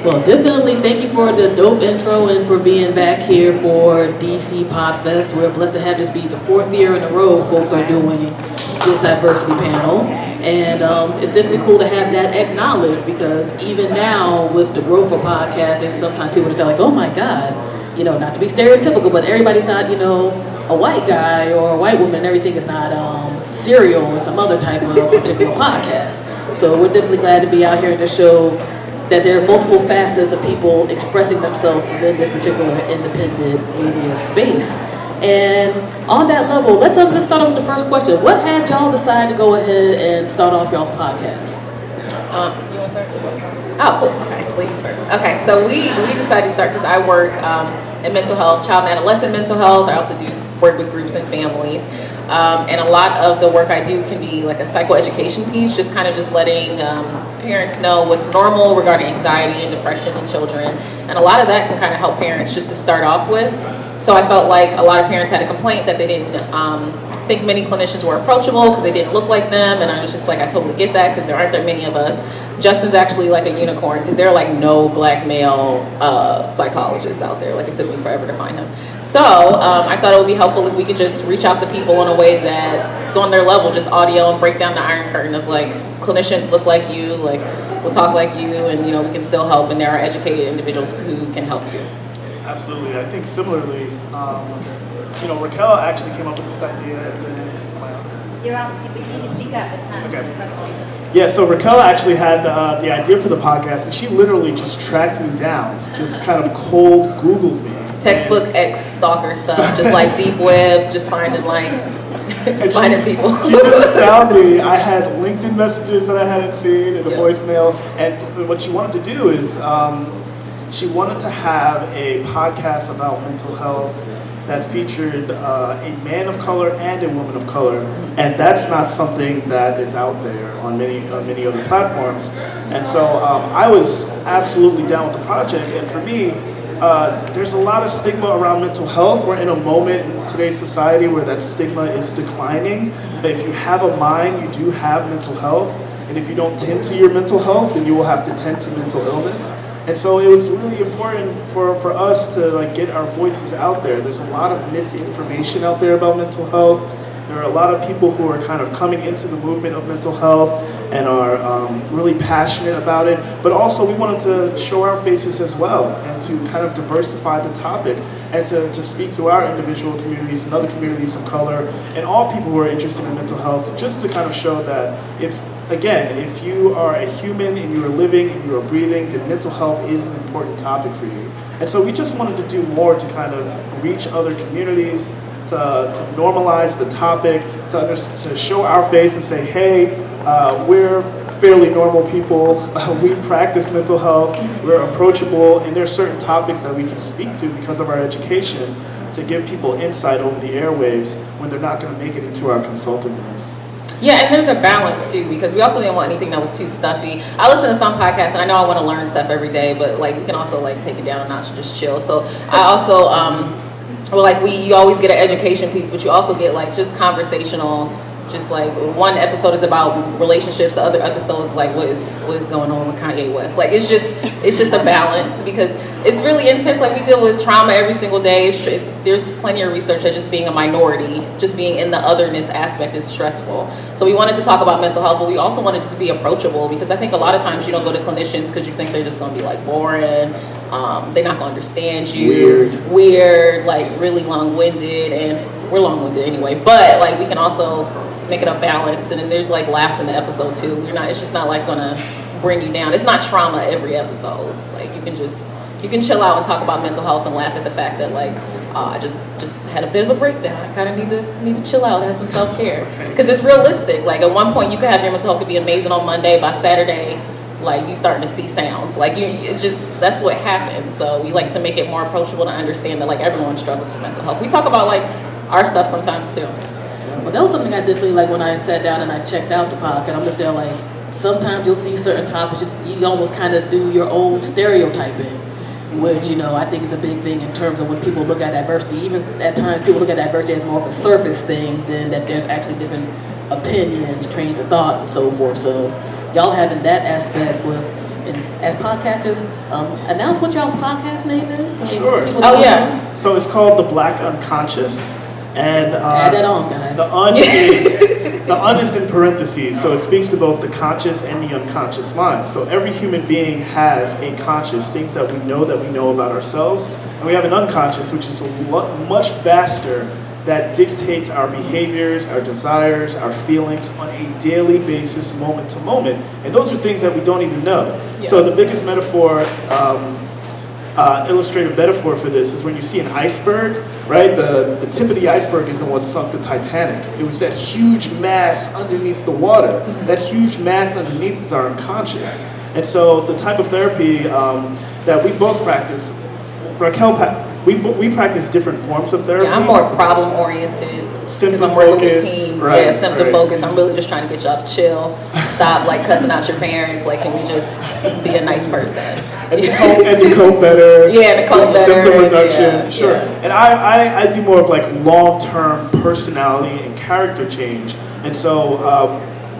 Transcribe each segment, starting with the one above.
Well, definitely thank you for the dope intro and for being back here for DC Podfest. We're blessed to have this be the 4th year in a row folks are doing this diversity panel. And it's definitely cool to have that acknowledged, because even now with the growth of podcasting, sometimes people just are like, oh my God, not to be stereotypical, but everybody's not, a white guy or a white woman, and everything is not Serial or some other type of particular podcast. So we're definitely glad to be out here to show that there are multiple facets of people expressing themselves within this particular independent media space. And on that level, let's just start off with the first question. What had y'all decide to go ahead and start off y'all's podcast? You want to start? Oh, cool. Okay, ladies first. Okay, so we decided to start because I work in mental health, child and adolescent mental health. I also do work with groups and families. And a lot of the work I do can be like a psychoeducation piece, just kind of just letting parents know what's normal regarding anxiety and depression in children. And a lot of that can kind of help parents just to start off with. So I felt like a lot of parents had a complaint that they didn't think many clinicians were approachable because they didn't look like them. And I was just like, I totally get that, because there aren't that many of us. Justin's actually like a unicorn, because there are like no black male psychologists out there. Like, it took me forever to find him. So I thought it would be helpful if we could just reach out to people in a way that's on their level, just audio, and break down the iron curtain of like, clinicians look like you, like will talk like you, and we can still help, and there are educated individuals who can help you. Absolutely. I think similarly, Raquel actually came up with this idea, and then You're on, but you need to speak up. It's not. Okay. Yeah, so Raquel actually had the idea for the podcast, and she literally just tracked me down, just kind of cold Googled me. Textbook ex-stalker stuff, just like deep web, just finding finding people. She just found me. I had LinkedIn messages that I hadn't seen, and a voicemail, and what she wanted to do is she wanted to have a podcast about mental health that featured a man of color and a woman of color, and that's not something that is out there on many other platforms. And so I was absolutely down with the project. And for me, there's a lot of stigma around mental health. We're in a moment in today's society where that stigma is declining. But if you have a mind, you do have mental health, and if you don't tend to your mental health, then you will have to tend to mental illness. And so it was really important for us to get our voices out there. There's a lot of misinformation out there about mental health. There are a lot of people who are kind of coming into the movement of mental health and are really passionate about it. But also we wanted to show our faces as well, and to kind of diversify the topic, and to speak to our individual communities and other communities of color and all people who are interested in mental health, just to kind of show that if you are a human and you are living and you are breathing, then mental health is an important topic for you. And so we just wanted to do more to kind of reach other communities, to normalize the topic, to show our face and say, hey, we're fairly normal people, we practice mental health, we're approachable, and there are certain topics that we can speak to because of our education, to give people insight over the airwaves when they're not going to make it into our consulting rooms. Yeah, and there's a balance too, because we also didn't want anything that was too stuffy. I listen to some podcasts, and I know I want to learn stuff every day, but we can also take it down a notch and just chill. So I also, you always get an education piece, but you also get just conversational. Just one episode is about relationships, the other episode is what is going on with Kanye West. It's just a balance, because it's really intense. We deal with trauma every single day. There's plenty of research that just being a minority, just being in the otherness aspect is stressful. So we wanted to talk about mental health, but we also wanted to be approachable, because I think a lot of times you don't go to clinicians because you think they're just going to be boring. They're not going to understand you. Weird, really long-winded, and we're long-winded anyway. But we can also make it a balance, and then there's laughs in the episode too. It's just not gonna bring you down. It's not trauma every episode. You can chill out and talk about mental health and laugh at the fact that I just had a bit of a breakdown. I kind of need to chill out, have some self-care, because it's realistic. At one point you could have your mental health could be amazing on Monday, by Saturday you starting to see sounds. That's what happens. So we like to make it more approachable to understand that everyone struggles with mental health. We talk about our stuff sometimes too. Well, that was something I definitely when I sat down and I checked out the podcast. I'm just there sometimes you'll see certain topics, you almost kind of do your own stereotyping, which, I think is a big thing in terms of when people look at diversity. Even at times people look at diversity as more of a surface thing than that there's actually different opinions, trains of thought, and so forth. So y'all having that aspect with and as podcasters, announce what y'all's podcast name is. Sure. Oh yeah. So it's called The Black Unconscious. And add that on, guys. The un is in parentheses, so it speaks to both the conscious and the unconscious mind. So every human being has a conscious, things that we know about ourselves, and we have an unconscious, which is much vaster, that dictates our behaviors, our desires, our feelings on a daily basis, moment to moment. And those are things that we don't even know. Yeah. So the biggest metaphor, illustrative metaphor for this is when you see an iceberg, right? The tip of the iceberg isn't what sunk the Titanic. It was that huge mass underneath the water. Mm-hmm. That huge mass underneath is our unconscious. And so the type of therapy that we both practice, Raquel, we practice different forms of therapy. Yeah, I'm more problem oriented. Because I'm working with teens. Right, yeah, symptom focused. I'm really just trying to get y'all to chill. Stop like cussing out your parents. Like, can we just be a nice person? And to cope better. Yeah, to cope better. Symptom reduction. Yeah, sure. Yeah. And I do more of like long-term personality and character change. And so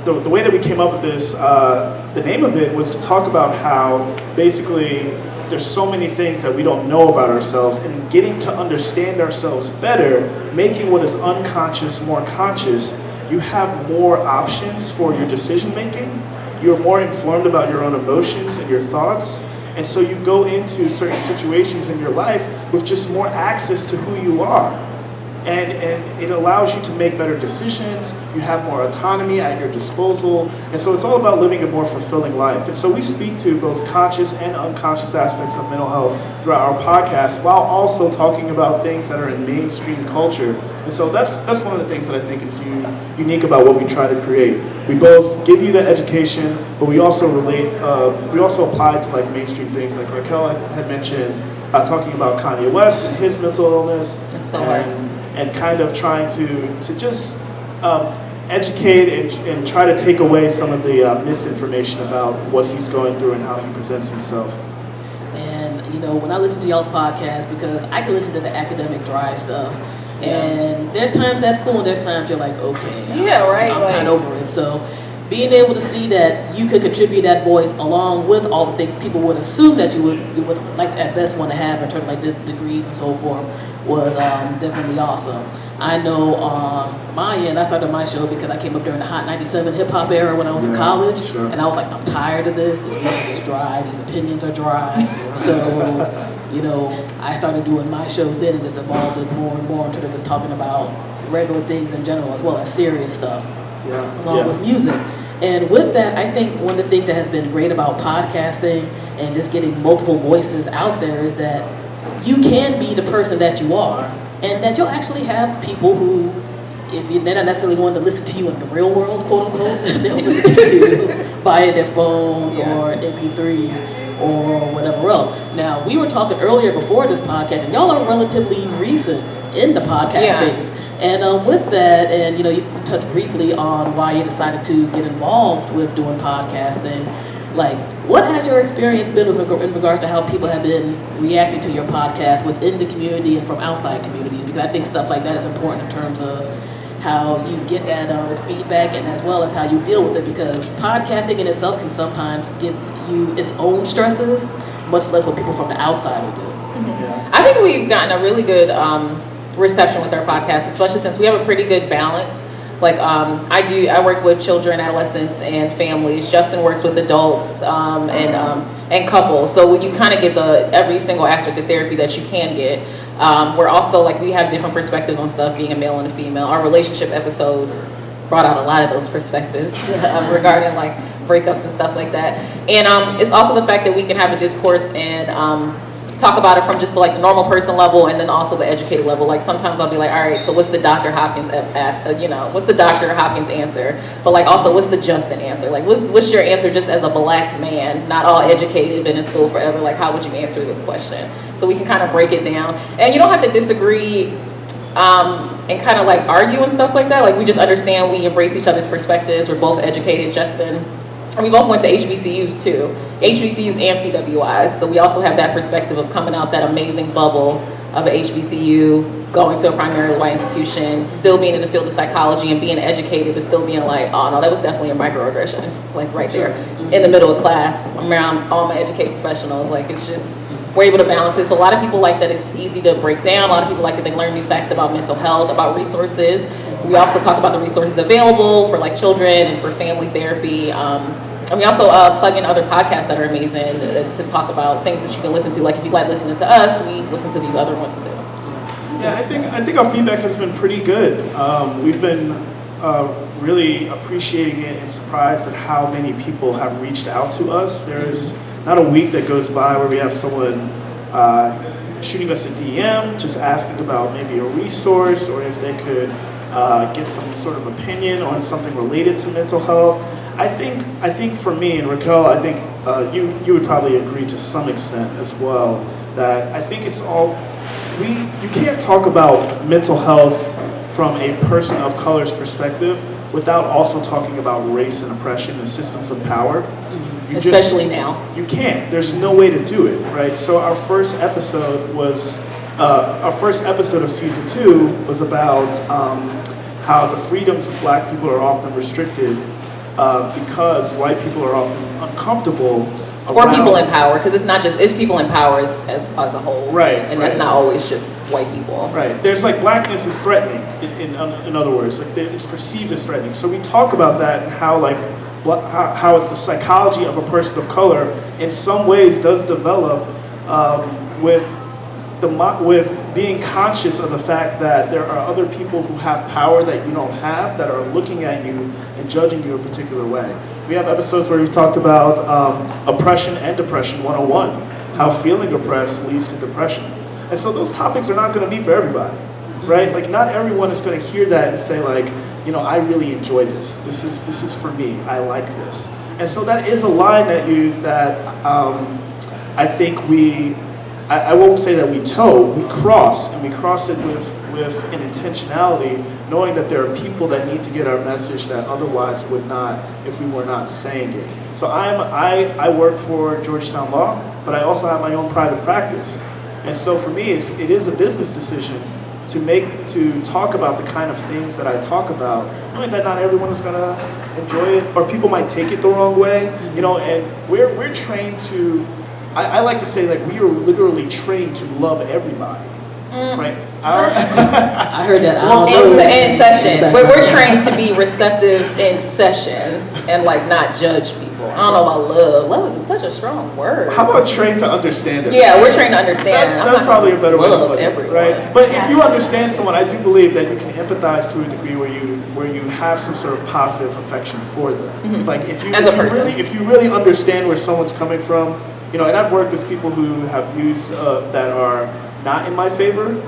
the way that we came up with this, the name of it was to talk about how basically there's so many things that we don't know about ourselves, and in getting to understand ourselves better, making what is unconscious more conscious, you have more options for your decision making. You're more informed about your own emotions and your thoughts, and so you go into certain situations in your life with just more access to who you are. And it allows you to make better decisions, you have more autonomy at your disposal, and so it's all about living a more fulfilling life. And so we speak to both conscious and unconscious aspects of mental health throughout our podcast, while also talking about things that are in mainstream culture. And so that's one of the things that I think is unique about what we try to create. We both give you the education, but we also we also apply it to like mainstream things, like Raquel had mentioned, talking about Kanye West and his mental illness. And kind of trying to just educate and try to take away some of the misinformation about what he's going through and how he presents himself. And, you know, when I listen to y'all's podcast, because I can listen to the academic dry stuff, and there's times that's cool, and there's times you're like, okay, I'm kind of over it. So being able to see that you could contribute that voice along with all the things people would assume that you would like at best want to have in terms of like degrees and so forth was definitely awesome. I know on my end, I started my show because I came up during the Hot 97 hip hop era when I was in college, and I was like, I'm tired of this. This music is dry. These opinions are dry. So, you know, I started doing my show then and just evolved it more and more into just talking about regular things in general as well as serious stuff, along with music. And with that, I think one of the things that has been great about podcasting and just getting multiple voices out there is that you can be the person that you are, and that you'll actually have people who, if they're not necessarily wanting to listen to you in the real world, quote unquote, they'll listen to you via their phones or MP3s or whatever else. Now, we were talking earlier before this podcast, and y'all are relatively recent in the podcast space. And with that, and you know, you touched briefly on why you decided to get involved with doing podcasting. Like, what has your experience been in regard to how people have been reacting to your podcast within the community and from outside communities? Because I think stuff like that is important in terms of how you get that feedback and as well as how you deal with it. Because podcasting in itself can sometimes give you its own stresses, much less what people from the outside will do. Mm-hmm. Yeah. I think we've gotten a really good reception with our podcast, especially since we have a pretty good balance. Like I work with children, adolescents, and families. Justin works with adults and couples. So when you kind of get every single aspect of therapy that you can get, we're also like we have different perspectives on stuff. Being a male and a female, our relationship episodes brought out a lot of those perspectives regarding like breakups and stuff like that. And it's also the fact that we can have a discourse and talk about it from just like the normal person level and then also the educated level. Like sometimes I'll be like, all right, so what's the Dr. Hopkins what's the Dr. Hopkins answer? But like also what's the Justin answer? Like what's your answer just as a black man, not all educated, been in school forever? Like how would you answer this question? So we can kind of break it down. And you don't have to disagree and kind of like argue and stuff like that. Like we just understand, we embrace each other's perspectives. We're both educated, Justin. And we both went to HBCUs too. HBCUs and PWIs. So we also have that perspective of coming out that amazing bubble of a HBCU, going to a primarily white institution, still being in the field of psychology and being educated, but still being like, oh no, that was definitely a microaggression, like right there in the middle of class around all my educated professionals. Like it's just, we're able to balance it. So a lot of people like that it's easy to break down. A lot of people like that they learn new facts about mental health, about resources. We also talk about the resources available for like children and for family therapy. And we also plug in other podcasts that are amazing to talk about things that you can listen to. Like if you like listening to us, we listen to these other ones too. Yeah, I think our feedback has been pretty good. We've been really appreciating it and surprised at how many people have reached out to us. There is not a week that goes by where we have someone shooting us a DM, just asking about maybe a resource or if they could get some sort of opinion on something related to mental health. I think for me and Raquel, I think you would probably agree to some extent as well that I think it's all you can't talk about mental health from a person of color's perspective without also talking about race and oppression and systems of power. Especially now. You can't. There's no way to do it, right? So our first episode of season 2 was about how the freedoms of black people are often restricted because white people are often uncomfortable. Or people in power, because it's people in power as a whole. Right. And that's not always just white people. Right. There's like blackness is threatening, in other words. Like it's perceived as threatening. So we talk about that and how like how the psychology of a person of color in some ways does develop with being conscious of the fact that there are other people who have power that you don't have that are looking at you and judging you a particular way. We have episodes where we've talked about oppression and depression 101, how feeling oppressed leads to depression. And so those topics are not going to be for everybody, right? Like not everyone is going to hear that and say like, you know, I really enjoy this. This is for me. I like this. And so that is a line that I think I won't say that we toe, we cross, and we cross it with an intentionality, knowing that there are people that need to get our message that otherwise would not if we were not saying it. So I work for Georgetown Law, but I also have my own private practice. And so for me, it is a business decision to talk about the kind of things that I talk about, knowing that not everyone is gonna enjoy it, or people might take it the wrong way, you know, and we're trained to, I like to say like we are literally trained to love everybody, right? I heard that. In session. We're trained to be receptive in session and like not judge people. I don't know about love. Love is such a strong word. How about trained to understand it? Yeah, we're trained to understand. That's probably a better way to put it, everyone. right? But if you understand someone, I do believe that you can empathize to a degree where you have some sort of positive affection for them. Mm-hmm. Like if you really understand where someone's coming from, you know. And I've worked with people who have views that are not in my favor.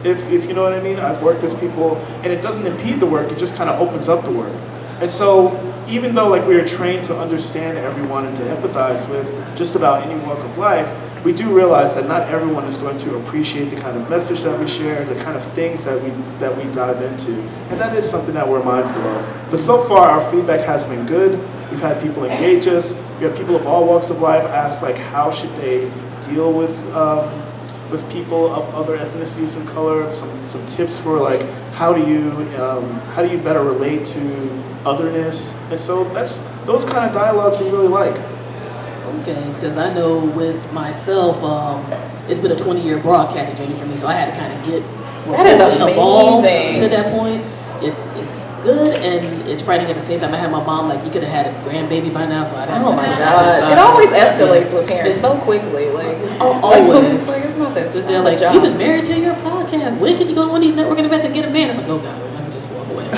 If you know what I mean, I've worked with people, and it doesn't impede the work; it just kind of opens up the work. And so, even though like we are trained to understand everyone and to empathize with just about any walk of life, we do realize that not everyone is going to appreciate the kind of message that we share, the kind of things that we dive into, and that is something that we're mindful of. But so far, our feedback has been good. We've had people engage us. We have people of all walks of life ask like, how should they deal with people of other ethnicities and color? Some tips for like how do you better relate to otherness? And so those kind of dialogues we really like. Okay, because I know with myself, it's been a 20-year broadcasting journey for me, so I had to kind of get evolved to that point. It's good and it's frightening at the same time. I had my mom like, you could have had a grandbaby by now, so I'd have. Oh my God! It always escalates with parents so quickly. Like always. Like it's not that. Just they're like, you've been married to your podcast. When can you go to one of these networking events and get a man? It's like, oh God, let me just walk away.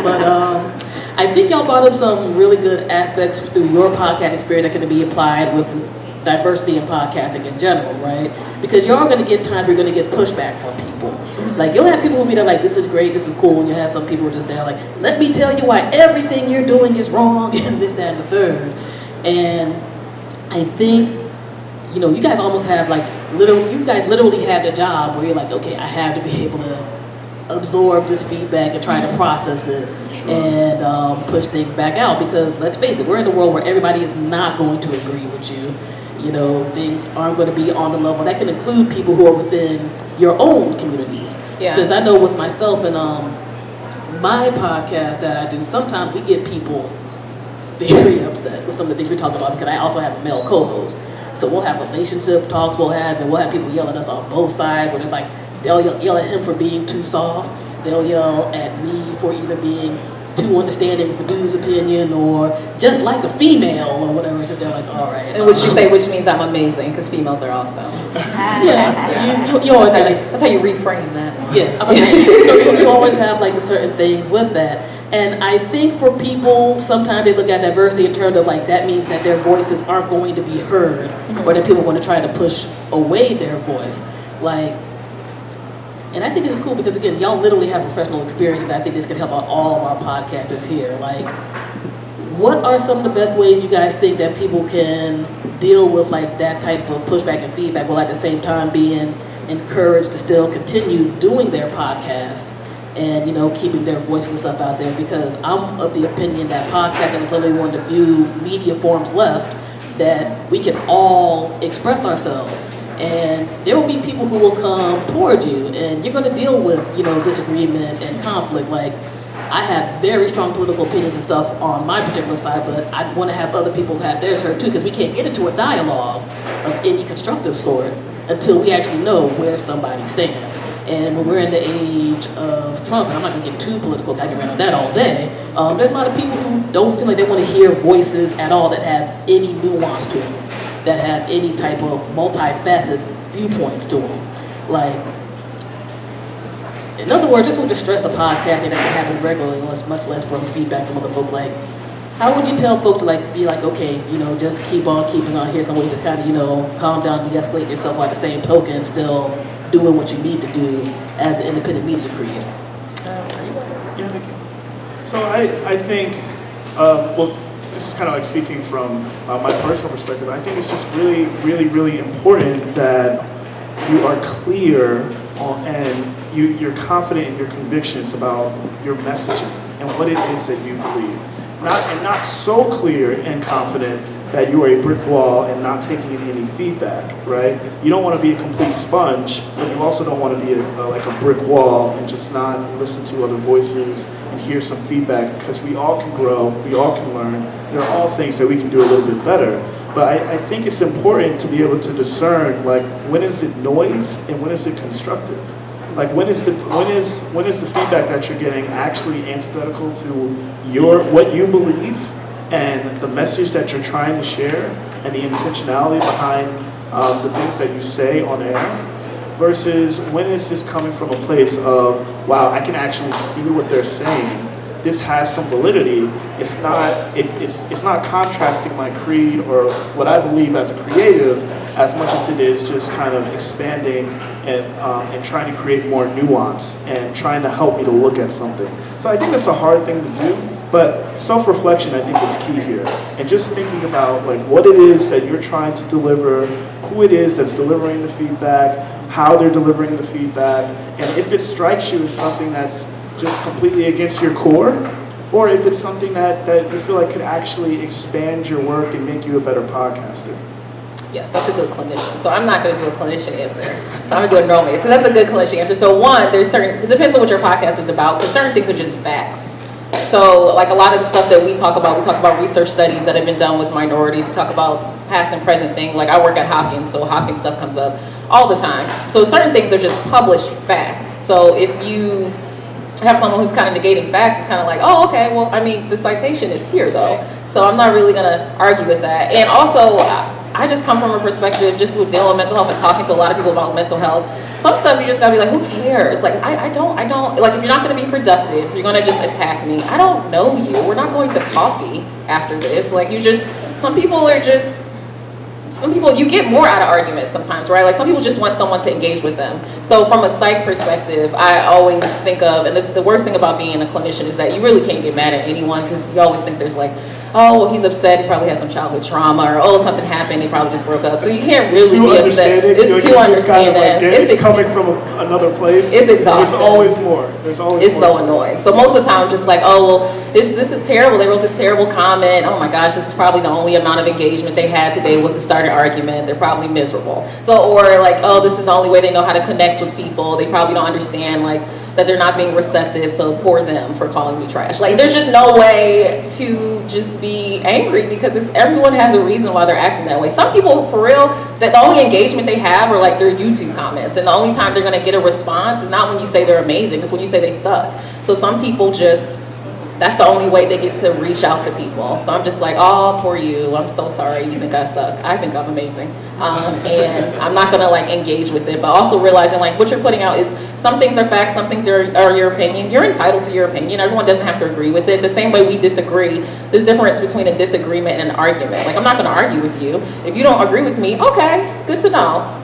But I think y'all brought up some really good aspects through your podcast experience that can be applied with diversity in podcasting in general, right? Because you're all going to get times where you're going to get pushback from people. Like, you'll have people who be there like, this is great, this is cool, and you'll have some people who are just there like, let me tell you why everything you're doing is wrong, and this, that, and the third. And I think, you know, you guys almost have like, you guys literally have the job where you're like, okay, I have to be able to absorb this feedback and try to process it and push things back out, because let's face it, we're in a world where everybody is not going to agree with you. you know, things aren't going to be on the level. That can include people who are within your own communities. Yeah. Since I know with myself and my podcast that I do, sometimes we get people very upset with some of the things we're talking about because I also have a male co-host. So we'll have relationship talks, we'll have people yell at us on both sides, where it's like, they'll yell at him for being too soft, they'll yell at me for either being too understanding for dude's opinion or just like a female or whatever. It's just they're like, all right. And which means I'm amazing because females are awesome. Yeah, you always have that's how you reframe that. Yeah, I was saying, you always have like the certain things with that. And I think for people, sometimes they look at diversity in terms of like that means that their voices aren't going to be heard, or that people want to try to push away their voice. Like, and I think this is cool because again, y'all literally have professional experience, and I think this could help out all of our podcasters here. Like, what are some of the best ways you guys think that people can deal with like that type of pushback and feedback, while at the same time being encouraged to still continue doing their podcast and, you know, keeping their voice and stuff out there? Because I'm of the opinion that podcasting is literally one of the few media forms left that we can all express ourselves. And there will be people who will come towards you, and you're going to deal with, you know, disagreement and conflict. Like, I have very strong political opinions and stuff on my particular side, but I want to have other people have theirs heard too, because we can't get into a dialogue of any constructive sort until we actually know where somebody stands. And when we're in the age of Trump, and I'm not going to get too political, I can rant on that all day, there's a lot of people who don't seem like they want to hear voices at all that have any nuance to them, that have any type of multifaceted viewpoints to them. Like, in other words, just with the stress of podcasting that can happen regularly, much less from feedback from other folks, like, how would you tell folks to like be like, okay, you know, just keep on keeping on, here's some ways to kind of, you know, calm down, de-escalate yourself while at the same token still doing what you need to do as an independent media creator? Yeah, thank you. So I think, well, this is kind of like speaking from my personal perspective. I think it's just really, really, really important that you are clear and you're confident in your convictions about your messaging and what it is that you believe. Not so clear and confident that you are a brick wall and not taking in any feedback, right? You don't want to be a complete sponge, but you also don't want to be like a brick wall and just not listen to other voices and hear some feedback, because we all can grow, we all can learn. There are all things that we can do a little bit better. But I think it's important to be able to discern, like, when is it noise and when is it constructive? Like, when is the feedback that you're getting actually antithetical to what you believe and the message that you're trying to share and the intentionality behind the things that you say on air, versus when is this coming from a place of, wow, I can actually see what they're saying. This has some validity. It's not contrasting my creed or what I believe as a creative as much as it is just kind of expanding and trying to create more nuance and trying to help me to look at something. So I think that's a hard thing to do, but self-reflection I think is key here. And just thinking about like what it is that you're trying to deliver, who it is that's delivering the feedback, how they're delivering the feedback, and if it strikes you as something that's just completely against your core, or if it's something that you feel like could actually expand your work and make you a better podcaster. Yes, that's a good clinician. So I'm not going to do a clinician answer. So I'm going to do a normal answer. So that's a good clinician answer. So one, it depends on what your podcast is about, because certain things are just facts. So like a lot of the stuff that we talk about research studies that have been done with minorities. We talk about past and present things. Like I work at Hopkins, so Hopkins stuff comes up all the time. So certain things are just published facts. So if you have someone who's kind of negating facts, it's kind of like, oh, okay, well, I mean, the citation is here though. So I'm not really going to argue with that. And also, I just come from a perspective just with dealing with mental health and talking to a lot of people about mental health. Some stuff you just gotta be like, who cares? Like, I don't, like if you're not gonna be productive, you're gonna just attack me. I don't know you. We're not going to coffee after this. Like some people, you get more out of arguments sometimes, right? Like some people just want someone to engage with them. So from a psych perspective, I always think of, and the worst thing about being a clinician is that you really can't get mad at anyone because you always think there's like oh, well, he's upset, he probably has some childhood trauma, or oh, something happened, they probably just broke up. So you can't really too be upset. understanding. It's too understanding. It's coming from another place. It's exhausting. There's always more. There's always it's more. so annoying. So most of the time, I'm just like, oh, well, this is terrible. They wrote this terrible comment. Oh my gosh, this is probably the only amount of engagement they had today was to start an argument. They're probably miserable. So, or like, oh, this is the only way they know how to connect with people. They probably don't understand like that they're not being receptive, so poor them for calling me trash. Like, there's just no way to just be angry because everyone has a reason why they're acting that way. Some people, for real, that the only engagement they have are like their YouTube comments, and the only time they're gonna get a response is not when you say they're amazing, it's when you say they suck. So some people just, that's the only way they get to reach out to people. So I'm just like, oh, poor you. I'm so sorry you think I suck. I think I'm amazing. And I'm not gonna like engage with it, but also realizing like what you're putting out is, some things are facts, some things are your opinion. You're entitled to your opinion. Everyone doesn't have to agree with it. The same way we disagree, there's a difference between a disagreement and an argument. Like, I'm not gonna argue with you. If you don't agree with me, okay, good to know.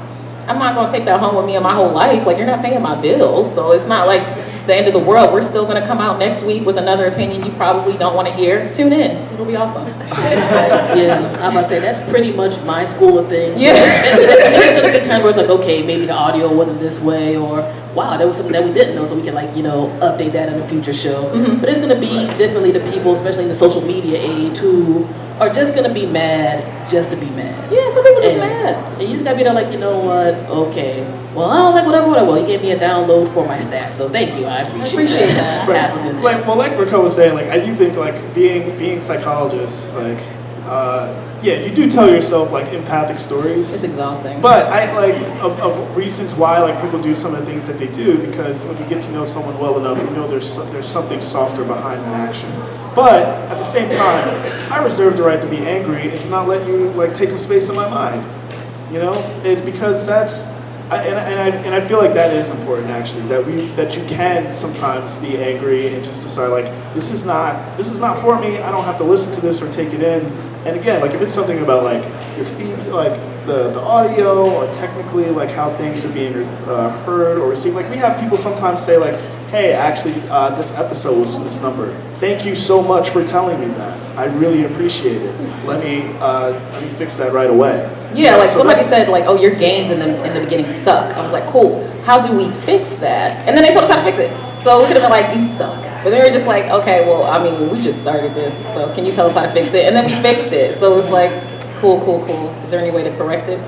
I'm not gonna take that home with me in my whole life. Like, you're not paying my bills, so it's not like the end of the world. We're still gonna come out next week with another opinion you probably don't wanna hear. Tune in, it'll be awesome. Yeah, I'm about to say, that's pretty much my school of things. Yeah. And there's gonna be times where it's like, okay, maybe the audio wasn't this way, or wow, that was something that we didn't know, so we can like, update that in a future show. But there's gonna be definitely the people, especially in the social media age, who are just gonna be mad just to be mad. Yeah, some people just mad. And you just gotta be there like, you know what, okay, well, I don't like whatever. Well, he gave me a download for my stats, so thank you, I appreciate that. Right. Have a good day. Like Raquel was saying, like, I do think like being psychologists, like, yeah, you do tell yourself like empathic stories. It's exhausting. But I like of reasons why like people do some of the things that they do, because when you get to know someone well enough, you know there's something softer behind an action. But at the same time, I reserve the right to be angry and to not let you like take up space in my mind. Because that's. I feel like that is important actually, that you can sometimes be angry and just decide like this is not for me. I don't have to listen to this or take it in. And again, like if it's something about like your feed, like the audio or technically like how things are being heard or received. Like we have people sometimes say like, hey, actually this episode was misnumbered. Thank you so much for telling me that. I really appreciate it. Let me fix that right away. Yeah, like so somebody said like, oh, your gains in the beginning suck. I was like, cool, how do we fix that? And then they told us how to fix it. So we could have been like, you suck. But they were just like, okay, well, I mean, we just started this, so can you tell us how to fix it? And then we fixed it. So it's like, cool. Is there any way to correct it?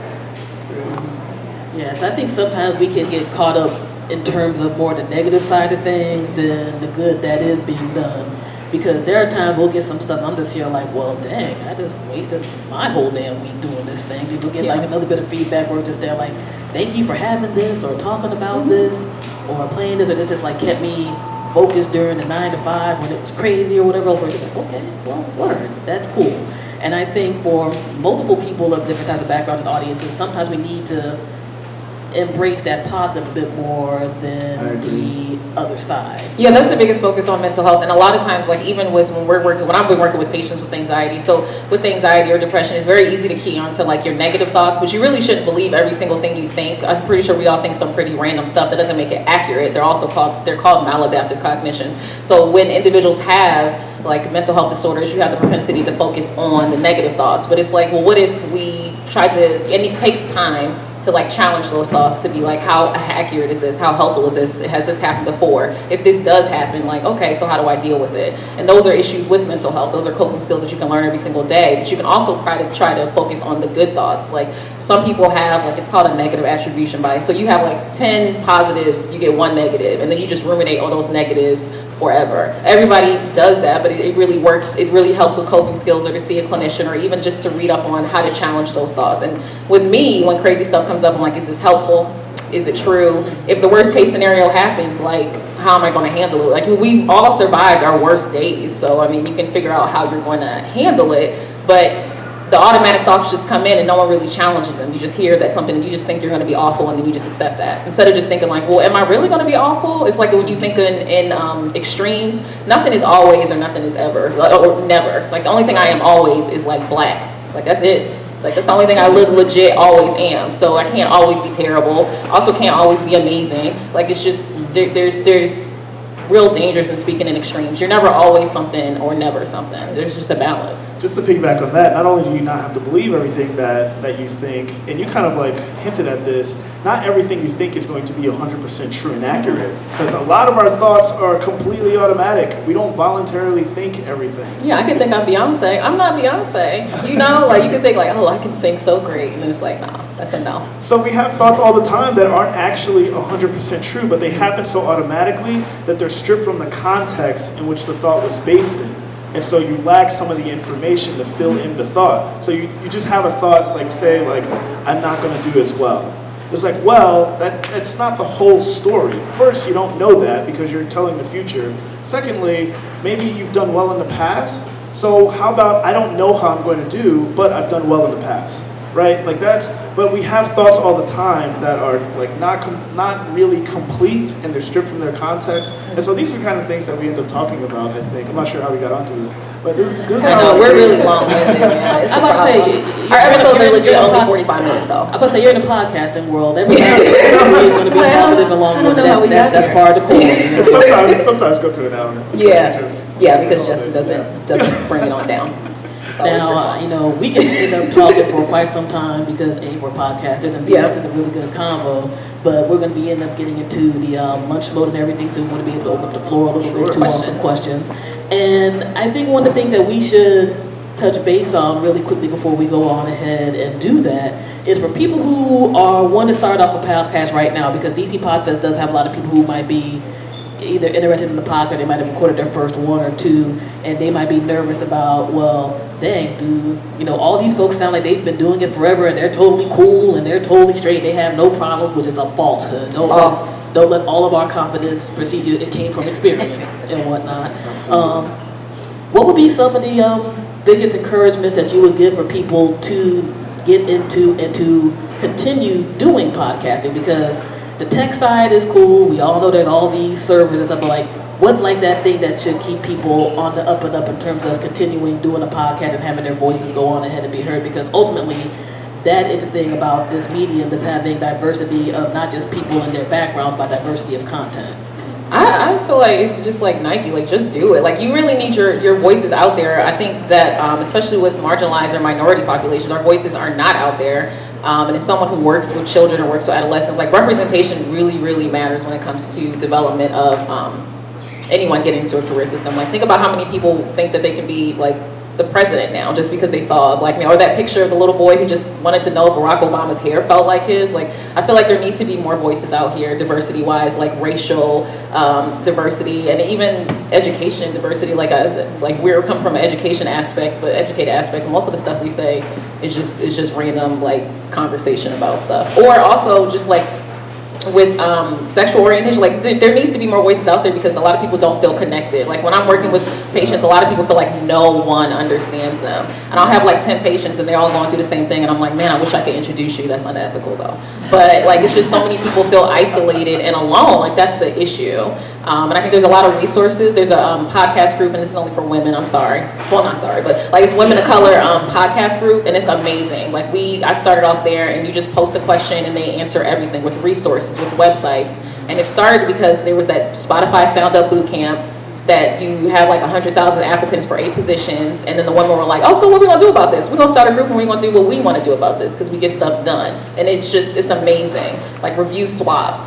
Yes, I think sometimes we can get caught up in terms of more the negative side of things than the good that is being done. Because there are times we'll get some stuff, I'm just here like, well, dang, I just wasted my whole damn week doing this thing. People get like another bit of feedback where just they're like, thank you for having this or talking about this or playing this, or it just like kept me focused during the 9 to 5 when it was crazy or whatever else. We're just like, okay, well, word, that's cool. And I think for multiple people of different types of backgrounds and audiences, sometimes we need to embrace that positive a bit more than the other side. Yeah, that's the biggest focus on mental health. And a lot of times, like even when I've been working with patients with anxiety, so with anxiety or depression, it's very easy to key onto like your negative thoughts, but you really shouldn't believe every single thing you think. I'm pretty sure we all think some pretty random stuff that doesn't make it accurate. They're called maladaptive cognitions. So when individuals have like mental health disorders, you have the propensity to focus on the negative thoughts. But it's like, well, what if we try to, and it takes time to like challenge those thoughts to be like, how accurate is this? How helpful is this? Has this happened before? If this does happen, like, okay, so how do I deal with it? And those are issues with mental health. Those are coping skills that you can learn every single day. But you can also try to focus on the good thoughts. Like some people have, like it's called a negative attribution bias. So you have like 10 positives, you get 1 negative, and then you just ruminate all those negatives forever. Everybody does that, but it really works. It really helps with coping skills, or to see a clinician, or even just to read up on how to challenge those thoughts. And with me, when crazy stuff comes up, I'm like, is this helpful? Is it true? If the worst case scenario happens, like, how am I going to handle it? Like, we've all survived our worst days. So, I mean, you can figure out how you're going to handle it, but the automatic thoughts just come in and no one really challenges them. You just hear that something and you just think you're going to be awful, and then you just accept that. Instead of just thinking like, well, am I really going to be awful? It's like when you think in extremes, nothing is always or nothing is ever, or never. Like the only thing I am always is like black. Like that's it. Like that's the only thing I legit always am. So I can't always be terrible. Also can't always be amazing. Like it's just, there's real dangers in speaking in extremes. You're never always something or never something. There's just a balance. Just to piggyback on that, not only do you not have to believe everything that you think, and you kind of like hinted at this, not everything you think is going to be 100% true and accurate, because a lot of our thoughts are completely automatic. We don't voluntarily think everything. Yeah, I can think I'm Beyonce. I'm not Beyonce. You know, like you can think like, oh, I can sing so great, and then it's like, nah, that's enough. So we have thoughts all the time that aren't actually 100% true, but they happen so automatically that they're stripped from the context in which the thought was based in. And so you lack some of the information to fill in the thought. So you just have a thought like, say, like, I'm not going to do as well. It's like, well, that's not the whole story. First, you don't know that because you're telling the future. Secondly, maybe you've done well in the past. So how about I don't know how I'm going to do, but I've done well in the past, right? Like but we have thoughts all the time that are like not really complete, and they're stripped from their context. And so these are kind of things that we end up talking about, I think. I'm not sure how we got onto this, but this I know, we're really long-winded, man. It's I'm about to say, our episodes are legit only 45 minutes, though. I'm about to say, you're in the podcasting world. Everybody's going to be talkative and long winded. That's part of the core. You know? sometimes go to an hour. Yeah, because Justin doesn't bring it on down. Now, we can end up talking for quite some time because A, we're podcasters, and B, this is a really good combo. But we're going to be end up getting into the lunch mode and everything, so we want to be able to open up the floor a little bit to some questions. And I think one of the things that we should touch base on really quickly before we go on ahead and do that is for people who want to start off a podcast right now, because DC Podfest does have a lot of people who might be either interested in the podcast, they might have recorded their first one or two, and they might be nervous about, well, dang, dude, all these folks sound like they've been doing it forever and they're totally cool and they're totally straight, they have no problem, which is a falsehood. Don't let all of our confidence precede you. It came from experience and whatnot. What would be some of the biggest encouragement that you would give for people to get into and to continue doing podcasting? Because the tech side is cool. We all know there's all these servers and stuff, but like, what's like that thing that should keep people on the up and up in terms of continuing doing a podcast and having their voices go on ahead and be heard? Because ultimately, that is the thing about this medium, is having diversity of not just people and their backgrounds, but diversity of content. I feel like it's just like Nike, like just do it. Like you really need your voices out there. I think that especially with marginalized or minority populations, our voices are not out there. And as someone who works with children or works with adolescents, like representation really, really matters when it comes to development of anyone getting into a career system. Like think about how many people think that they can be like the president now just because they saw a black man, or that picture of the little boy who just wanted to know if Barack Obama's hair felt like his. Like I feel like there need to be more voices out here, diversity wise, like racial diversity and even education diversity. Like we're come from an education aspect, but educated aspect. Most of the stuff we say is just random like conversation about stuff, or also just like with sexual orientation, like there needs to be more voices out there because a lot of people don't feel connected. Like when I'm working with patients, a lot of people feel like no one understands them. And I'll have like 10 patients and they're all going through the same thing and I'm like, man, I wish I could introduce you. That's unethical though. But like it's just so many people feel isolated and alone. Like that's the issue. And I think there's a lot of resources. There's a podcast group, and this is only for women, I'm sorry. Well, not sorry, but like it's Women of Color podcast group, and it's amazing. Like I started off there, and you just post a question, and they answer everything with resources, with websites. And it started because there was that Spotify Sound Up boot camp that you had like 100,000 applicants for 8 positions, and then the women were like, oh, so what are we gonna do about this? We're gonna start a group and we're gonna do what we wanna do about this because we get stuff done. And it's amazing. Like review swaps,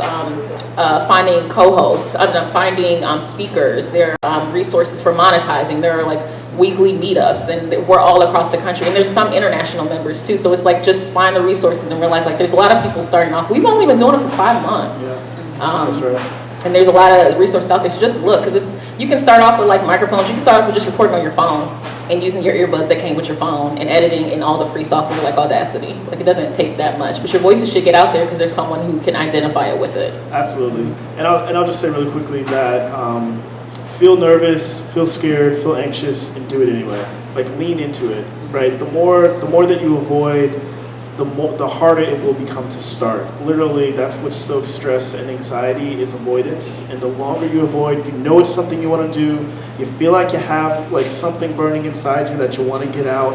finding co-hosts, finding speakers. There are resources for monetizing. There are like weekly meetups, and we're all across the country, and there's some international members too. So it's like just find the resources and realize like there's a lot of people starting off. We've only been doing it for 5 months. Yeah, that's right. And there's a lot of resources out there. So just look, because you can start off with like microphones. You can start off with just recording on your phone and using your earbuds that came with your phone and editing in all the free software like Audacity. Like it doesn't take that much, but your voices should get out there because there's someone who can identify it with it. Absolutely. And I'll just say really quickly that feel nervous, feel scared, feel anxious, and do it anyway. Like lean into it, right? The more that you avoid, the harder it will become to start. Literally, that's what stokes stress and anxiety is, avoidance. And the longer you avoid, you know it's something you want to do, you feel like you have like something burning inside you that you want to get out.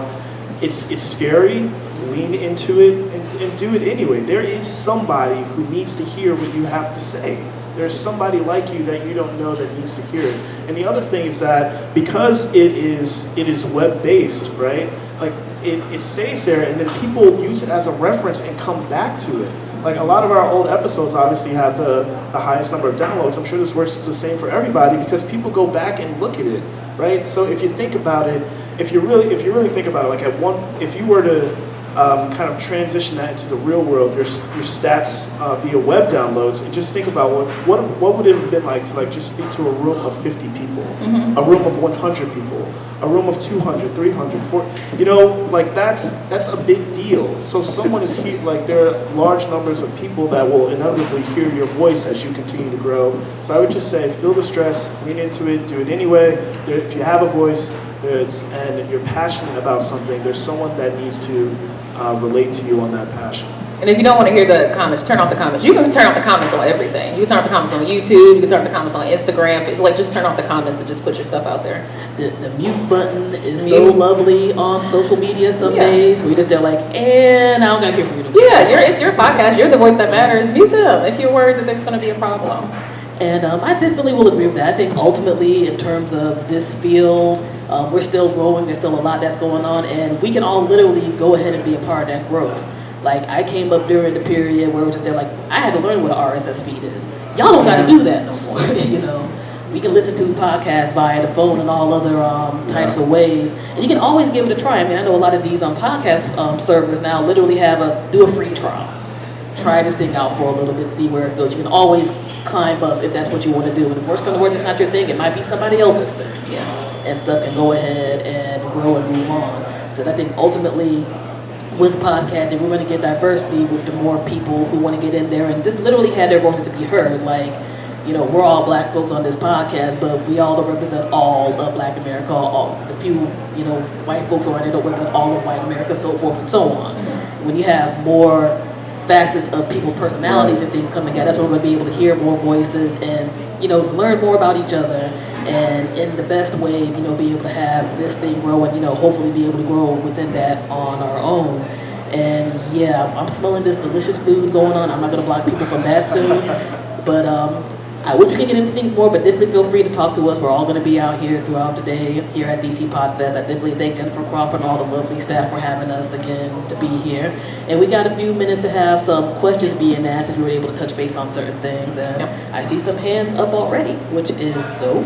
It's scary. Lean into it and do it anyway. There is somebody who needs to hear what you have to say. there's somebody like you that you don't know that needs to hear it. And the other thing is that because it is web-based, right? Like it stays there, and then people use it as a reference and come back to it. Like a lot of our old episodes obviously have the highest number of downloads. I'm sure this works the same for everybody because people go back and look at it, right? So if you think about it, if you really think about it, like if you were to kind of transition that into the real world, your stats via web downloads, and just think about what would it have been like to like just speak to a room of 50 people, a room of 100 people, a room of 200, 300, 400, you know, like that's a big deal. So someone is here, like there are large numbers of people that will inevitably hear your voice as you continue to grow. So I would just say, feel the stress, lean into it, do it anyway. If you have a voice, and you're passionate about something, there's someone that needs to relate to you on that passion. And if you don't want to hear the comments, turn off the comments. You can turn off the comments on everything. You can turn off the comments on YouTube. You can turn off the comments on Instagram. It's like just turn off the comments and just put your stuff out there. The mute button is so lovely on social media some days. We just they're like, and I don't gotta hear from you. Yeah, it's your podcast. You're the voice that matters. Mute them if you're worried that there's going to be a problem. And I definitely will agree with that. I think ultimately, in terms of this field, we're still growing. There's still a lot that's going on, and we can all literally go ahead and be a part of that growth. Like I came up during the period where it was just like I had to learn what an RSS feed is. Y'all don't got to do that no more. You know, we can listen to podcasts via the phone and all other types of ways, and you can always give it a try. I mean, I know a lot of these podcast servers now literally have do a free trial. Try this thing out for a little bit, see where it goes. You can always climb up if that's what you want to do. And if worst comes to worst, it's not your thing. It might be somebody else's thing. Yeah. And stuff can go ahead and grow and move on. So I think ultimately, with podcasting, we're going to get diversity with the more people who want to get in there and just literally have their voices to be heard. Like, you know, we're all black folks on this podcast, but we all don't represent all of Black America. All the few, you know, white folks on there don't represent all of white America, so forth and so on. When you have more facets of people's personalities and things coming together, that's when we're going to be able to hear more voices and, you know, learn more about each other, and in the best way, you know, be able to have this thing grow and, you know, hopefully be able to grow within that on our own. And yeah, I'm smelling this delicious food going on. I'm not going to block people from that soon, but I wish we could get into things more, but definitely feel free to talk to us. We're all going to be out here throughout the day here at DC Podfest. I definitely thank Jennifer Crawford and all the lovely staff for having us again to be here. And we got a few minutes to have some questions being asked if we were able to touch base on certain things. And I see some hands up already, which is dope.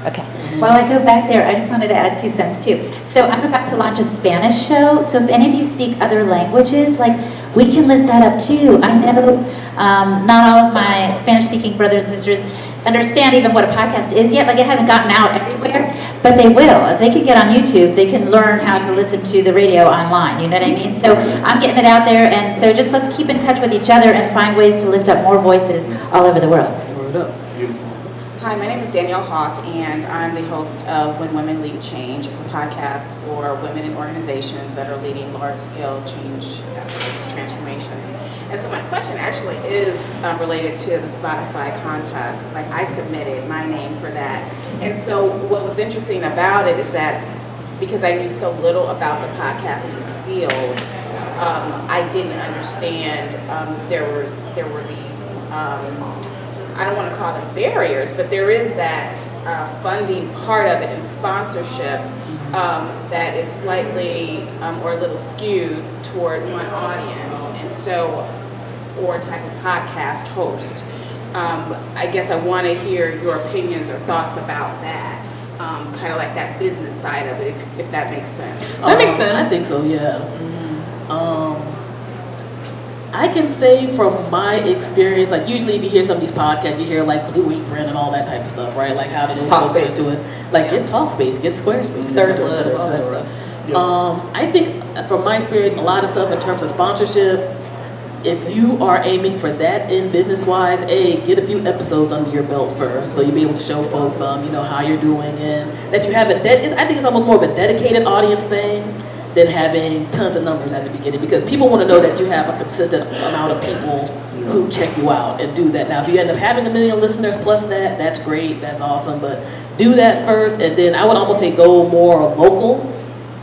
Okay. While I go back there, I just wanted to add 2 cents too. So I'm about to launch a Spanish show. So if any of you speak other languages, like we can lift that up too. I know not all of my Spanish-speaking brothers and sisters understand even what a podcast is yet. Like it hasn't gotten out everywhere, but they will. If they can get on YouTube, they can learn how to listen to the radio online. You know what I mean? So I'm getting it out there, and so just let's keep in touch with each other and find ways to lift up more voices all over the world. Word up. Hi, my name is Danielle Hawk, and I'm the host of When Women Lead Change. It's a podcast for women in organizations that are leading large-scale change efforts, transformations. And so my question actually is related to the Spotify contest. Like I submitted my name for that. And so what was interesting about it is that because I knew so little about the podcasting field, I didn't understand there were these I don't want to call them barriers, but there is that funding part of it and sponsorship that is slightly or a little skewed toward one audience, and so, or type of podcast host. I guess I want to hear your opinions or thoughts about that, kind of like that business side of it, if that makes sense. That makes sense. I think so, yeah. I can say from my experience, like usually if you hear some of these podcasts, you hear like Blue Apron and all that type of stuff, right? Like how do those folks get to it? Like get Talkspace, get Squarespace, et cetera, et cetera, et cetera. I think from my experience, a lot of stuff in terms of sponsorship, if you are aiming for that in business-wise, get a few episodes under your belt first, so you'll be able to show folks, you know, how you're doing, and that you have I think it's almost more of a dedicated audience thing than having tons of numbers at the beginning, because people want to know that you have a consistent amount of people who check you out and do that. Now, if you end up having 1 million listeners plus that's great, that's awesome, but do that first, and then I would almost say go more local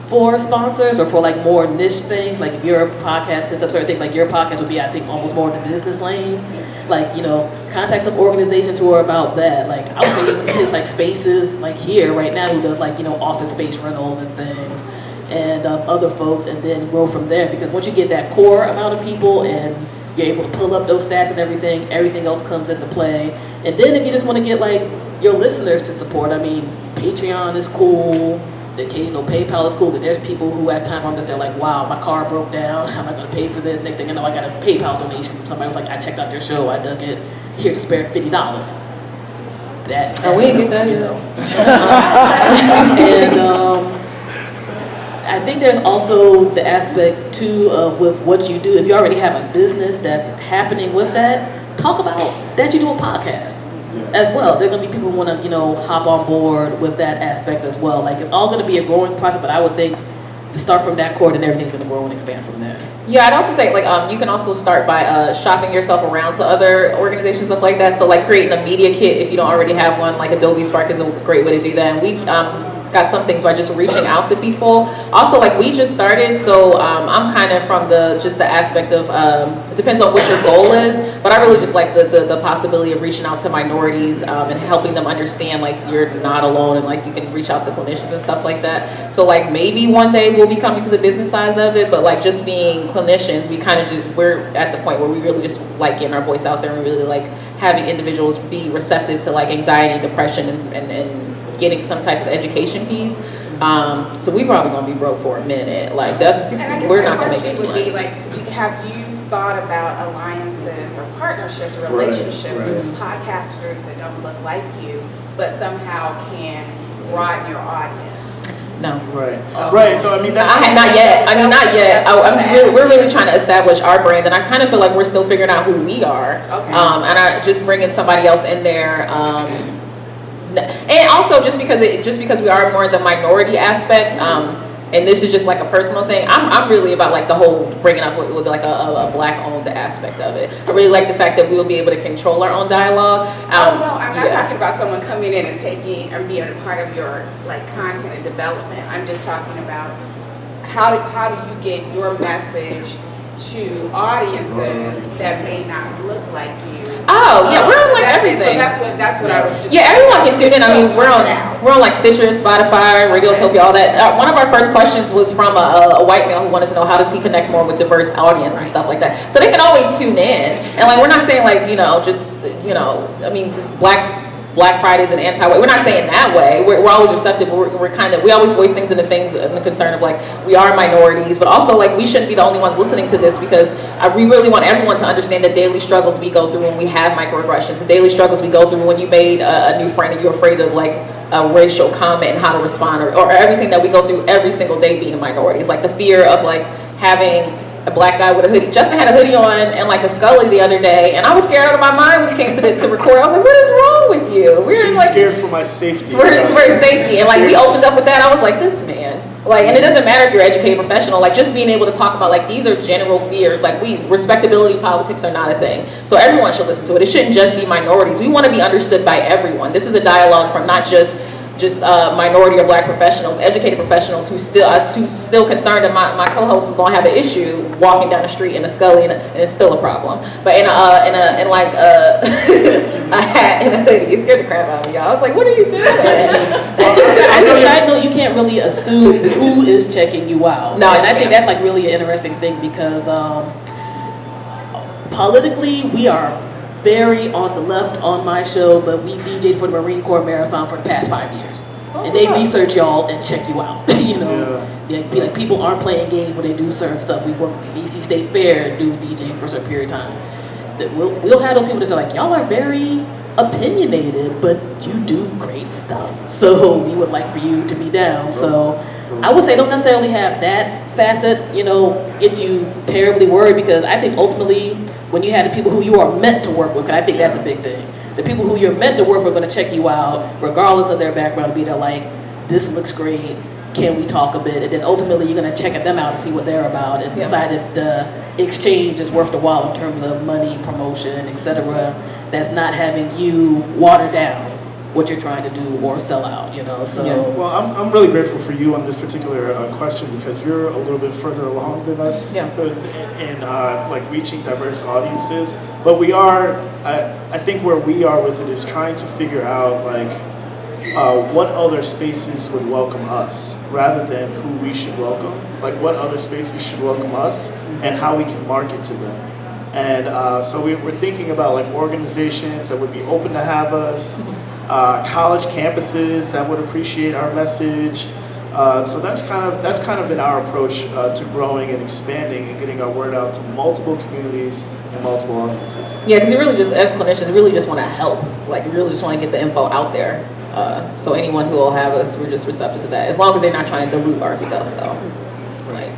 for sponsors or for like more niche things. Like if your podcast hits up certain things, like your podcast would be, I think, almost more in the business lane. Like, you know, contact some organizations who are about that. Like I would say even kids like Spaces, like here right now, who does like, you know, office space rentals and things, and other folks, and then grow from there. Because once you get that core amount of people and you're able to pull up those stats and everything else comes into play. And then if you just want to get like your listeners to support, I mean, Patreon is cool. The occasional PayPal is cool, but there's people who at times I'm just there like, wow, my car broke down. How am I going to pay for this? Next thing I know, I got a PayPal donation from somebody who was like, I checked out your show, I dug it, here to spare $50. That we ain't get that, you know. And I think there's also the aspect too of with what you do. If you already have a business that's happening with that, talk about that you do a podcast as well. There are going to be people who want to, you know, hop on board with that aspect as well. Like it's all going to be a growing process, but I would think to start from that core, and everything's going to grow and expand from there. Yeah, I'd also say like you can also start by shopping yourself around to other organizations, stuff like that. So like creating a media kit if you don't already have one. Like Adobe Spark is a great way to do that. And we got some things by just reaching out to people. Also, like we just started, so I'm kind of from the aspect of it depends on what your goal is, but I really just like the possibility of reaching out to minorities and helping them understand like you're not alone, and like you can reach out to clinicians and stuff like that. So like maybe one day we'll be coming to the business side of it, but like just being clinicians, we're at the point where we really just like getting our voice out there and really like having individuals be receptive to like anxiety, depression, and getting some type of education piece. So we probably gonna be broke for a minute. Like we're not gonna make any money. Like, have you thought about alliances or partnerships or relationships with podcasters that don't look like you, but somehow can broaden your audience? No. Right. Right. So I mean, that's not yet. We're really trying to establish our brand, and I kind of feel like we're still figuring out who we are. Okay. And I just bringing somebody else in there. And also just because we are more the minority aspect, and this is just like a personal thing, I'm really about like the whole bringing up with like a black owned aspect of it. I really like the fact that we will be able to control our own dialogue. I'm not talking about someone coming in and taking and being a part of your like content and development. I'm just talking about how do you get your message to audiences that may not look like you. Oh yeah, we're on like everything. So that's what I was just. Yeah, everyone can tune in. I mean, we're on like Stitcher, Spotify, Radiotopia, all that. One of our first questions was from a white male who wanted to know how does he connect more with diverse audience and stuff like that. So they can always tune in, and like we're not saying like just Black Pride is an anti-white. We're not saying that way. We're always receptive. We always voice things in the concern of like we are minorities, but also like we shouldn't be the only ones listening to this, because we really want everyone to understand the daily struggles we go through when we have microaggressions, the daily struggles we go through when you made a new friend and you're afraid of like a racial comment and how to respond, or everything that we go through every single day being a minority. It's like the fear of like having a black guy with a hoodie. Justin had a hoodie on and like a Scully the other day, and I was scared out of my mind when it came to record. I was like, what is wrong with you? We're like scared for my safety. We're safety, and like we opened up with that. I was like, this man, like, and it doesn't matter if you're educated professional, like just being able to talk about like these are general fears. Like respectability politics are not a thing, so everyone should listen to it. It shouldn't just be minorities. We want to be understood by everyone. This is a dialogue from not just minority or black professionals, educated professionals who's still concerned that my co-host is going to have an issue walking down the street in a Scully and it's still a problem. But in like a hat and a hoodie, it scared the crap out of me, y'all. I was like, what are you doing? I know you can't really assume who is checking you out. No, and I think that's like really an interesting thing, because politically we are very on the left on my show, but we DJ'd for the Marine Corps Marathon for the past 5 years. And they research y'all and check you out. Like people aren't playing games when they do certain stuff. We work with the DC State Fair and do DJing for a certain period of time. That we'll have those people that are like, y'all are very opinionated, but you do great stuff. So we would like for you to be down. So I would say don't necessarily have that facet, get you terribly worried, because I think ultimately when you have the people who you are meant to work with, because I think that's a big thing. The people who you're meant to work with are going to check you out, regardless of their background, and be there like, this looks great, can we talk a bit? And then ultimately you're going to check them out and see what they're about and decide if the exchange is worth the while in terms of money, promotion, etc. That's not having you water down what you're trying to do or sell out, you know, so. Yeah. Well, I'm really grateful for you on this particular question because you're a little bit further along than us in like reaching diverse audiences. But we are, I think where we are with it is trying to figure out like what other spaces would welcome us rather than who we should welcome. Like what other spaces should welcome us and how we can market to them. And so we're thinking about like organizations that would be open to have us, college campuses that would appreciate our message. So that's kind of been our approach to growing and expanding and getting our word out to multiple communities and multiple audiences. Yeah, because you really just, as clinicians, really just want to help. Like, you really just want to get the info out there. So anyone who will have us, we're just receptive to that. As long as they're not trying to dilute our stuff, though. Like,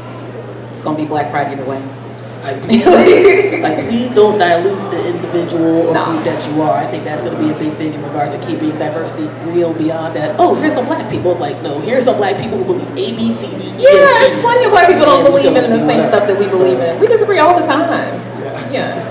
it's going to be Black Pride either way. Like, please don't dilute the individual or group that you are. I think that's going to be a big thing in regard to keeping diversity real beyond that. Oh, here's some black people. It's like, no, here's some black people who believe A, B, C, D, E. Yeah, there's plenty of black people don't believe in the same stuff that we believe in. We disagree all the time. Yeah.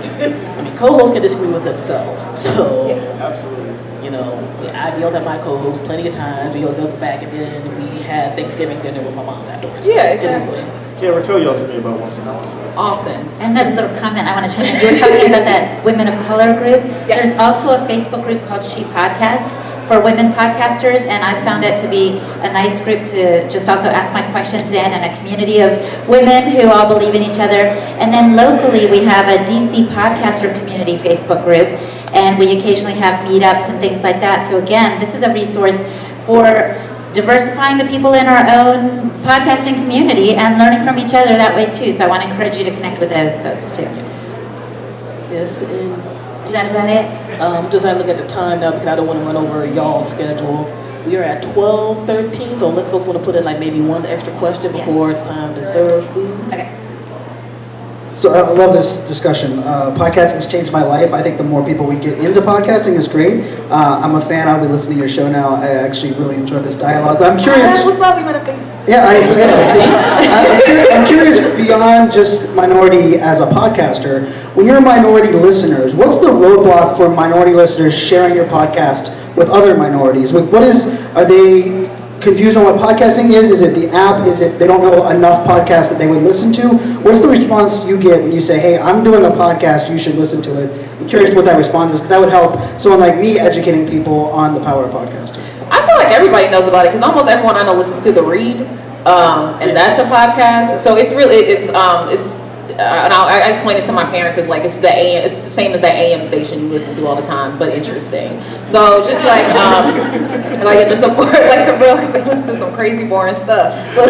I mean, co-hosts can disagree with themselves. So, Absolutely. you know, I've yelled at my co-host plenty of times. We yelled at the back, and then we had Thanksgiving dinner with my mom afterwards. Yeah, exactly. Yeah, Raquel yells at me about once an episode. Often. And that little comment I want to chime in. You were talking about that Women of Color group. Yes. There's also a Facebook group called She Podcasts for women podcasters, and I found it to be a nice group to just also ask my questions in, and a community of women who all believe in each other. And then locally, we have a DC podcaster community Facebook group, and we occasionally have meetups and things like that. So again, this is a resource for diversifying the people in our own podcasting community and learning from each other that way too. So I want to encourage you to connect with those folks too. Yes, and Is that about it? just trying to look at the time now because I don't want to run over y'all's schedule. We are at 12:13, so unless folks want to put in like maybe one extra question before it's time to serve food. Okay. So I love this discussion. Podcasting has changed my life. I think the more people we get into podcasting is great. I'm a fan. I'll be listening to your show now. I actually really enjoyed this dialogue. But I'm curious. What's up? We met up in. Yeah, I'm curious beyond just minority as a podcaster. When you're minority listeners, what's the roadblock for minority listeners sharing your podcast with other minorities? Are they confused on what podcasting is? Is it the app? Is it they don't know enough podcasts that they would listen to? What's the response you get when you say, hey, I'm doing a podcast, you should listen to it? I'm curious what that response is, because that would help someone like me educating people on the power of podcasting. I feel like everybody knows about it because almost everyone I know listens to The Read, and that's a podcast. So it's and I explain it to my parents as like it's the same as that AM station you listen to all the time, but interesting. So just like just a real because they listen to some crazy boring stuff. So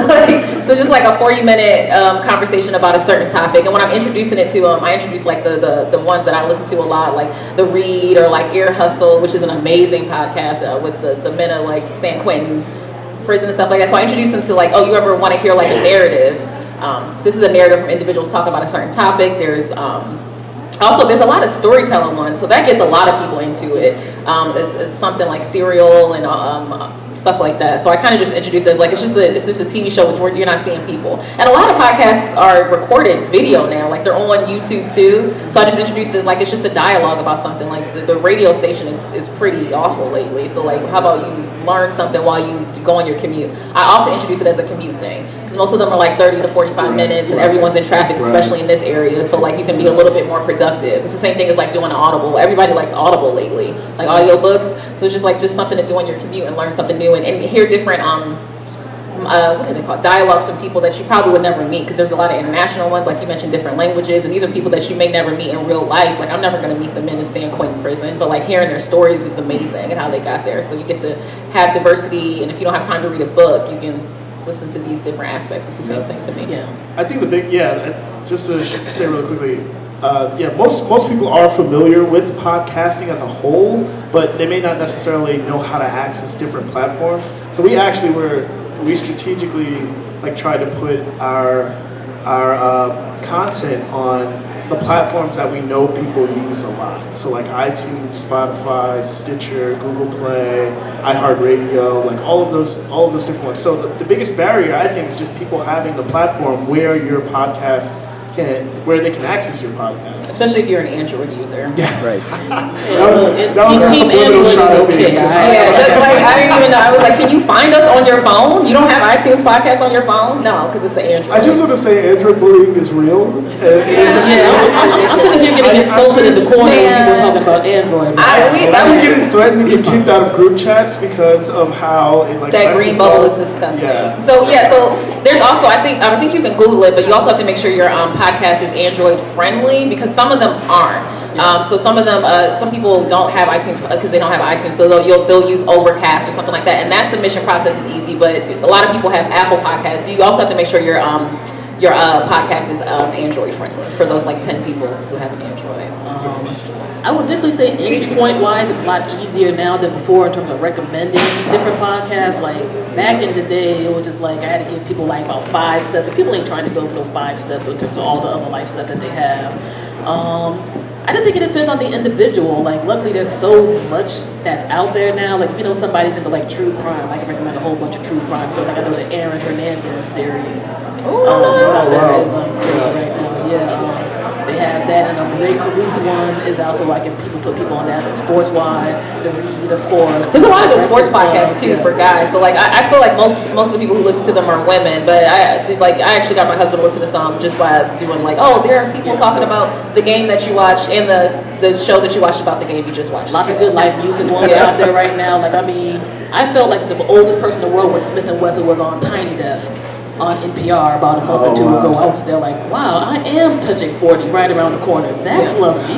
just like a 40-minute conversation about a certain topic, and when I'm introducing it to them, I introduce like the ones that I listen to a lot, like The Read or like Ear Hustle, which is an amazing podcast with the men of like San Quentin prison and stuff like that. So I introduce them to like, oh, you ever want to hear like a narrative? This is a narrative from individuals talking about a certain topic. There's a lot of storytelling ones, so that gets a lot of people into it. It's something like Serial and stuff like that. So I kind of just introduced it as like it's just a TV show where you're not seeing people. And a lot of podcasts are recorded video now, like they're on YouTube too. So I just introduced it as like it's just a dialogue about something. Like the radio station is pretty awful lately. So like how about you learn something while you go on your commute? I often introduce it as a commute thing. Most of them are like 30 to 45 minutes and everyone's in traffic, especially in this area. So like you can be a little bit more productive. It's the same thing as like doing an Audible. Everybody likes Audible lately, like audiobooks. So it's just something to do on your commute and learn something new and hear different, what are they called? Dialogues from people that you probably would never meet because there's a lot of international ones, like you mentioned, different languages. And these are people that you may never meet in real life. Like I'm never going to meet the men in San Quentin prison, but like hearing their stories is amazing and how they got there. So you get to have diversity. And if you don't have time to read a book, you can listen to these different aspects. It's the same thing to me. Yeah. I think just to say really quickly, most people are familiar with podcasting as a whole, but they may not necessarily know how to access different platforms. So we strategically like try to put our content on the platforms that we know people use a lot. So like iTunes, Spotify, Stitcher, Google Play, iHeartRadio, like all of those different ones. So the biggest barrier I think is just people having the platform where your podcast where they can access your podcast. Especially if you're an Android user. Yeah. Right. That was a Team subliminal Android shot is at me. okay. Yeah, just like I didn't even know. I was like, can you find us on your phone? You don't have iTunes podcast on your phone? No, because it's an Android. I just want to say Android bullying is real. I'm sitting here getting insulted in the corner when people are talking about Android. I'm getting threatened to get kicked out of group chats because of how that green bubble is disgusting. Yeah. So there's also I think you can Google it, but you also have to make sure your podcast is Android friendly because some of them aren't. So some of them, some people don't have iTunes because they don't have iTunes, so they'll use Overcast or something like that, and that submission process is easy. But a lot of people have Apple Podcasts. So you also have to make sure your podcast is Android friendly for those like 10 people who have an Android. I would definitely say entry point wise, it's a lot easier now than before in terms of recommending different podcasts. Like back in the day, it was just like I had to give people like about 5 steps, but people ain't trying to go for those 5 steps in terms of all the other life stuff that they have. I just think it depends on the individual. Like, luckily, there's so much that's out there now. Like, if you know somebody's into like true crime, I can recommend a whole bunch of true crime stuff. Like, I know the Aaron Hernandez series. It's out there. It's crazy right now. Yeah. They have that, and Ray Caruth one is also like if people put people on that, like sports wise, the Read, of course. There's a lot of good sports podcasts too for guys. So like I feel like most of the people who listen to them are women, but I actually got my husband to listen to some just by doing like, oh, there are people talking about the game that you watch and the show that you watched about the game you just watched. Lots of good live music ones out there right now. Like I felt like the oldest person in the world when Smith and Wesson was on Tiny Desk on NPR about a month or two ago. I was still like, wow, I am touching 40 right around the corner. That's lovely.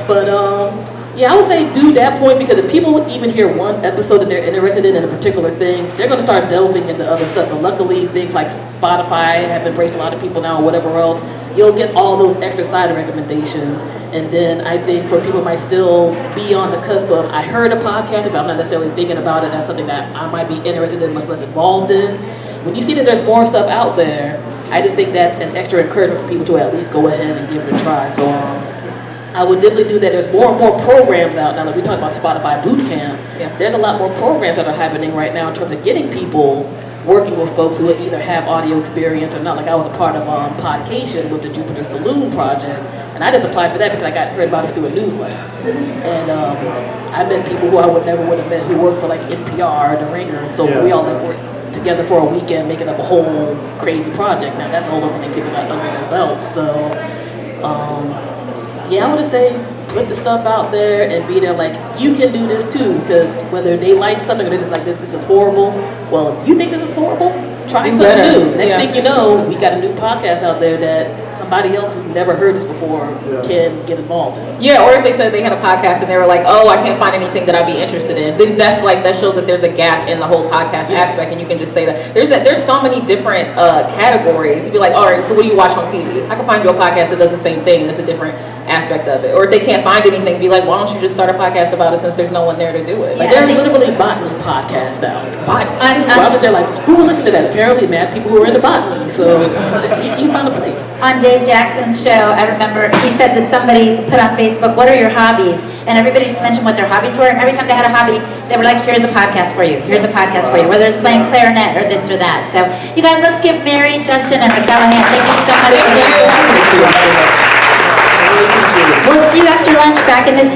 But I would say do that point, because if people even hear one episode that they're interested in a particular thing, they're going to start delving into other stuff. And luckily, things like Spotify have embraced a lot of people now, or whatever else. You'll get all those extra side recommendations. And then I think for people who might still be on the cusp of, I heard a podcast, but I'm not necessarily thinking about it. That's something that I might be interested in, much less involved in. When you see that there's more stuff out there, I just think that's an extra encouragement for people to at least go ahead and give it a try. So I would definitely do that. There's more and more programs out now. Like we talk about Spotify Boot Camp. Yeah. There's a lot more programs that are happening right now in terms of getting people working with folks who either have audio experience or not. Like I was a part of Podcation with the Jupiter Saloon project, and I just applied for that because I got heard about it through a newsletter. And I met people who I would have met who worked for like NPR, The Ringer, so we all like worked together for a weekend making up a whole crazy project. Now that's a whole other thing people got under their belts. So I would say put the stuff out there and be there like, you can do this too, because whether they like something or they're just like, this is horrible. Well, do you think this is horrible? Try something new. Next thing you know, we got a new podcast out there that somebody else who never heard this before can get involved in. Yeah, or if they said they had a podcast and they were like, oh, I can't find anything that I'd be interested in, then that shows that there's a gap in the whole podcast aspect, and you can just say that. There's so many different categories. To be like, all right, so what do you watch on TV? I can find you a podcast that does the same thing and it's a different aspect of it. Or if they can't find anything, be like, why don't you just start a podcast about it since there's no one there to do it? Like there's literally botany podcast out. Botany. I was there like, who will listen to that? Apparently mad people who are into botany. So you found a place. On Dave Jackson's show, I remember he said that somebody put on Facebook, what are your hobbies? And everybody just mentioned what their hobbies were. And every time they had a hobby, they were like, here's a podcast for you. Here's a podcast for you. Whether it's playing clarinet or this or that. So you guys, let's give Mary, Justin, and Raquel a hand. Thank you so much for being here. We'll see you after lunch back in this